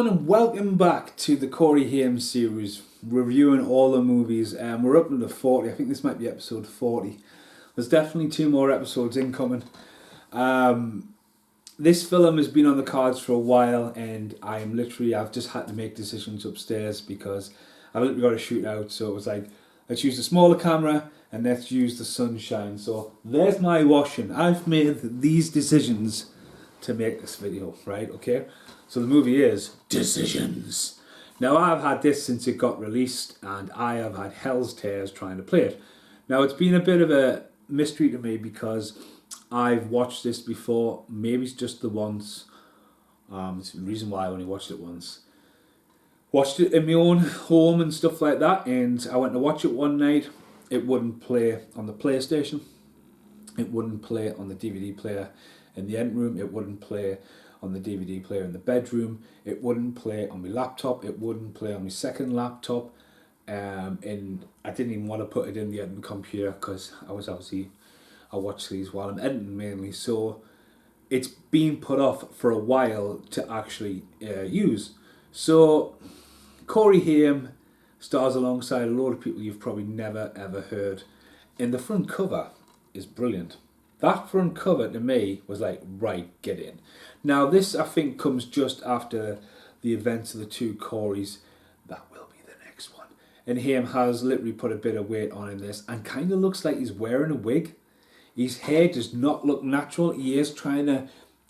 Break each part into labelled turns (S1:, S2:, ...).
S1: everyone, and welcome back to the Corey Haim series, reviewing all the movies. We're up to 40. I think this might be episode 40. There's definitely 2 more episodes incoming. This film has been on the cards for a while, and I've just had to make decisions upstairs because I've literally got to shoot out. So it was like, let's use the smaller camera and let's use the sunshine. So there's my washing. I've made these decisions to make this video, right? Okay. So the movie is Decisions. Now I've had this since it got released, and I have had hell's tears trying to play it. Now it's been a bit of a mystery to me because I've watched this before, maybe it's just the once. It's the reason why I only watched it once. Watched it in my own home and stuff like that, and I went to watch it one night. It wouldn't play on the PlayStation. It wouldn't play on the DVD player in the end room. It wouldn't play on the DVD player in the bedroom. It wouldn't play on my laptop. It wouldn't play on my second laptop. And I didn't even want to put it in the editing computer because I watch these while I'm editing mainly. So it's been put off for a while to actually use. So Corey Haim stars alongside a lot of people you've probably never ever heard. And the front cover is brilliant. That front cover to me was like, right, get in. Now this I think comes just after the events of the 2 Coreys. That will be the next one. And Haim has literally put a bit of weight on in this and kind of looks like he's wearing a wig. His hair does not look natural. He is trying to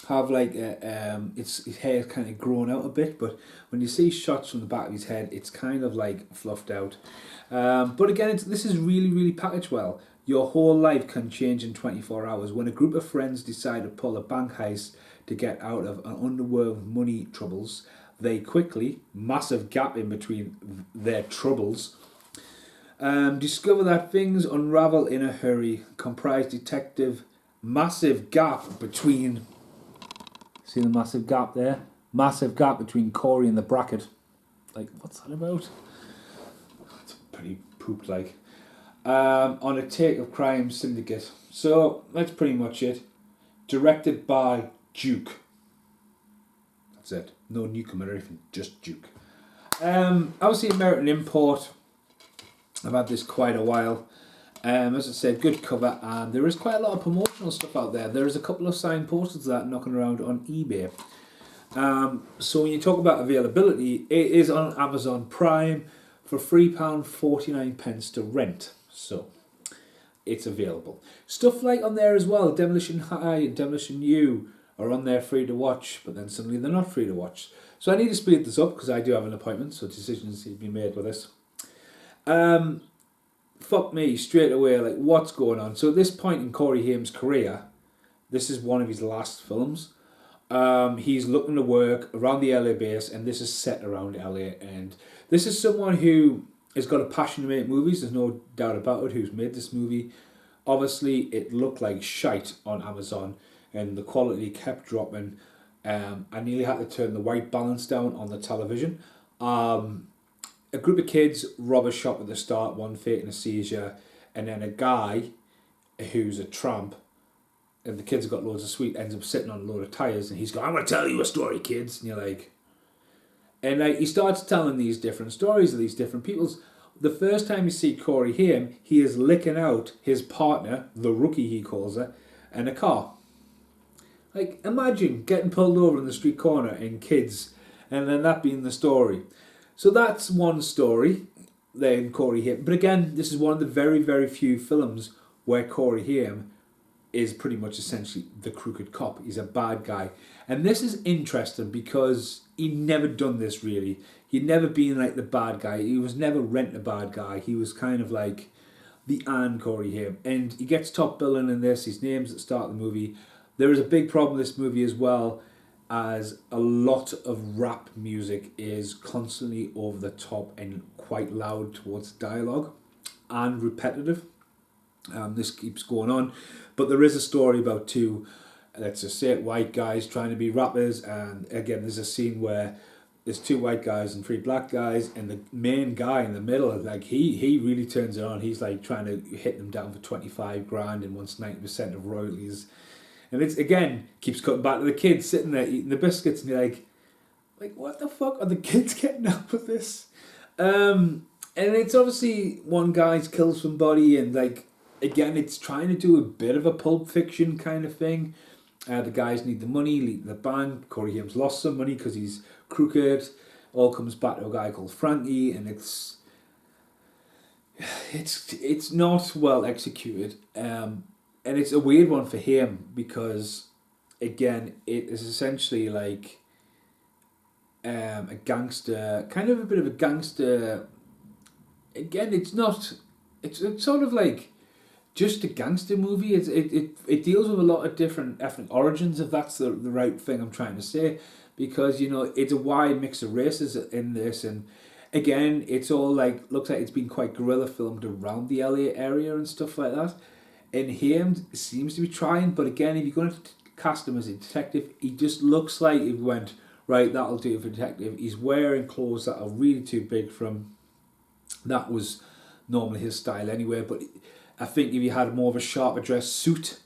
S1: have like his hair kind of grown out a bit, but when you see shots from the back of his head, it's kind of like fluffed out. But again, this is really packaged well. Your whole life can change in 24 hours. When a group of friends decide to pull a bank heist to get out of an underworld money troubles, they quickly, massive gap in between their troubles, discover that things unravel in a hurry. Comprise detective, massive gap between, see the massive gap there? Massive gap between Corey and the bracket. Like, what's that about? It's pretty pooped like. On a take of crime syndicate. So that's pretty much it. Directed by Duke. That's it. No Newcomb or anything, just Duke. Obviously American import. I've had this quite a while. As I said, good cover, and there is quite a lot of promotional stuff out there. There is a couple of signed posters of that knocking around on eBay. So when you talk about availability, it is on Amazon Prime for £3.49 to rent. So it's available. Stuff like on there as well, Demolition High and Demolition U are on there free to watch, but then suddenly they're not free to watch. So I need to speed this up because I do have an appointment, so decisions need to be made with this. Fuck me, straight away, like what's going on? So at this point in Corey Haim's career, this is one of his last films. He's looking to work around the LA base, and this is set around LA, and this is someone who has got a passion to make movies, there's no doubt about it, who's made this movie. Obviously, it looked like shite on Amazon, and the quality kept dropping. I nearly had to turn the white balance down on the television. A group of kids rob a shop at the start, one faking a seizure, and then a guy who's a tramp, and the kids have got loads of sweet, ends up sitting on a load of tyres, and he's going, I'm going to tell you a story, kids. And you're like... And he starts telling these different stories of these different peoples. The first time you see Corey Haim, he is licking out his partner, the rookie he calls her, in a car. Like, imagine getting pulled over in the street corner and kids, and then that being the story. So that's one story, then Corey Haim. But again, this is one of the very few films where Corey Haim is pretty much essentially the crooked cop. He's a bad guy. And this is interesting because he'd never done this really. He'd never been like the bad guy. He was never Rent a Bad Guy. He was kind of like the Corey Haim. And he gets top billing in this. His name's at the start of the movie. There is a big problem with this movie as well, as a lot of rap music is constantly over the top and quite loud towards dialogue and repetitive. This keeps going on, but there is a story about 2, let's just say it, white guys trying to be rappers, and again there's a scene where there's 2 white guys and 3 black guys, and the main guy in the middle, like he really turns it on. He's like trying to hit them down for 25 grand and wants 90% of royalties, and it's again keeps cutting back to the kids sitting there eating the biscuits, and you're like, like, what the fuck are the kids getting up with this? And it's obviously one guy's killed somebody, and like again, it's trying to do a bit of a Pulp Fiction kind of thing. The guys need the money, leave the bank. Corey Haim's lost some money because he's crooked. All comes back to a guy called Frankie, and it's not well executed, and it's a weird one for him because, again, it is essentially like a gangster, kind of a bit of a gangster. Again, it's not. It's sort of like just a gangster movie. It deals with a lot of different ethnic origins, if that's the right thing I'm trying to say, because it's a wide mix of races in this, and again, it's all like looks like it's been quite guerrilla filmed around the LA area and stuff like that. And Haim seems to be trying, but again, if you're going to cast him as a detective, he just looks like he went right. That'll do for detective. He's wearing clothes that are really too big for him. That was normally his style anyway, but I think if he had more of a sharper dress suit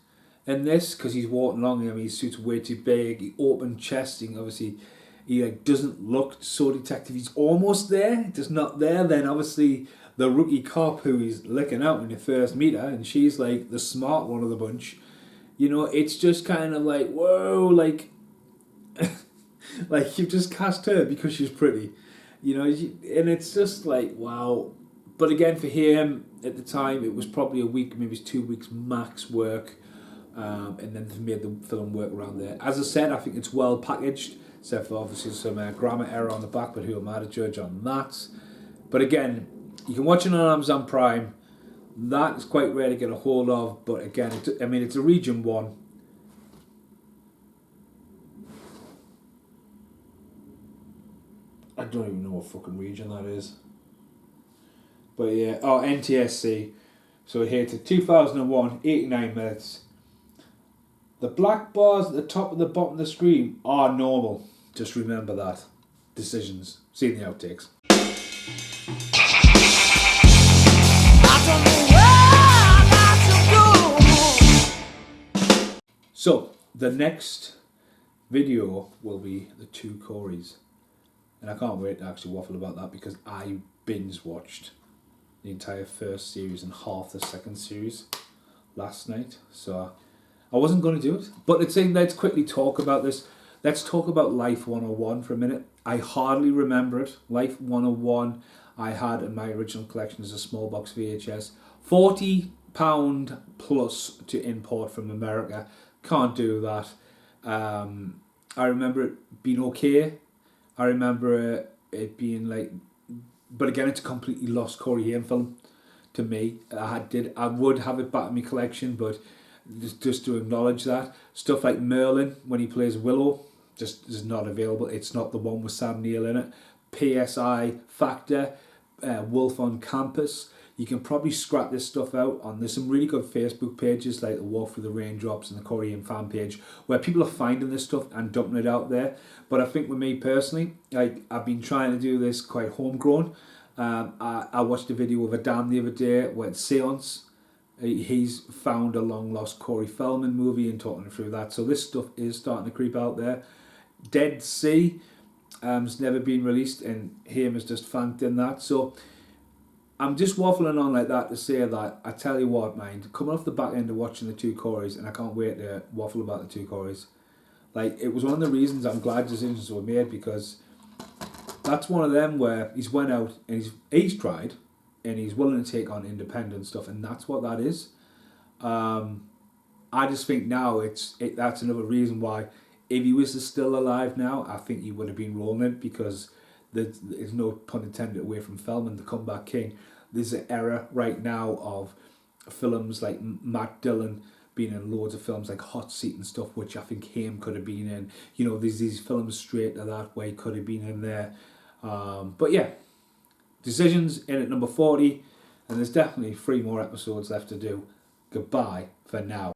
S1: in this, because he's walking along, his suit's way too big, he open chest, obviously he like doesn't look so detective. He's almost there, just not there. Then obviously the rookie cop who he's licking out when you first meet her, and she's like the smart one of the bunch. It's just kind of like, whoa, like like you've just cast her because she's pretty. And it's just like, wow. But again, for him, at the time, it was probably a week, maybe 2 weeks max work. And then they made the film work around there. As I said, I think it's well packaged, except for obviously some grammar error on the back, but who am I to judge on that? But again, you can watch it on Amazon Prime. That is quite rare to get a hold of, but again, it's a region 1. I don't even know what fucking region that is. But yeah, NTSC. So here to 2001, 89 minutes. The black bars at the top and the bottom of the screen are normal. Just remember that. Decisions. See in the outtakes. So, the next video will be the 2 Coreys. And I can't wait to actually waffle about that because I binge watched the entire first series and half the second series last night. So I wasn't going to do it. But let's quickly talk about this. Let's talk about Life 101 for a minute. I hardly remember it. Life 101 I had in my original collection as a small box VHS. £40 plus to import from America. Can't do that. I remember it being okay. I remember it being like, but again, it's a completely lost Corey Haim film to me. I would have it back in my collection, but just to acknowledge that stuff like Merlin when he plays Willow just is not available. It's not the one with Sam Neill in it. PSI Factor, Wolf on Campus. You can probably scrap this stuff out there's some really good Facebook pages like the Walk Through the Raindrops and the Corey Haim fan page where people are finding this stuff and dumping it out there. But I think with me personally, I've been trying to do this quite homegrown. I watched a video of Adam the other day where it's Seance. He's found a long lost Corey Feldman movie and talking through that. So this stuff is starting to creep out there. Dead Sea has never been released and Haim has just fanked in that. So I'm just waffling on like that to say that I tell you what, mind, coming off the back end of watching the 2 Coreys, and I can't wait to waffle about the 2 Coreys. Like, it was one of the reasons I'm glad decisions were made, because that's one of them where he's went out and he's tried and he's willing to take on independent stuff, and that's what that is. I just think now that's another reason why if he was still alive now, I think he would have been rolling it, because there's no pun intended away from Feldman, the comeback king. There's an era right now of films like Matt Dillon being in loads of films like Hot Seat and stuff, which I think Haim could have been in. There's these films straight to that way could have been in there. But yeah, Decisions in at number 40, and there's definitely 3 more episodes left to do. Goodbye for now.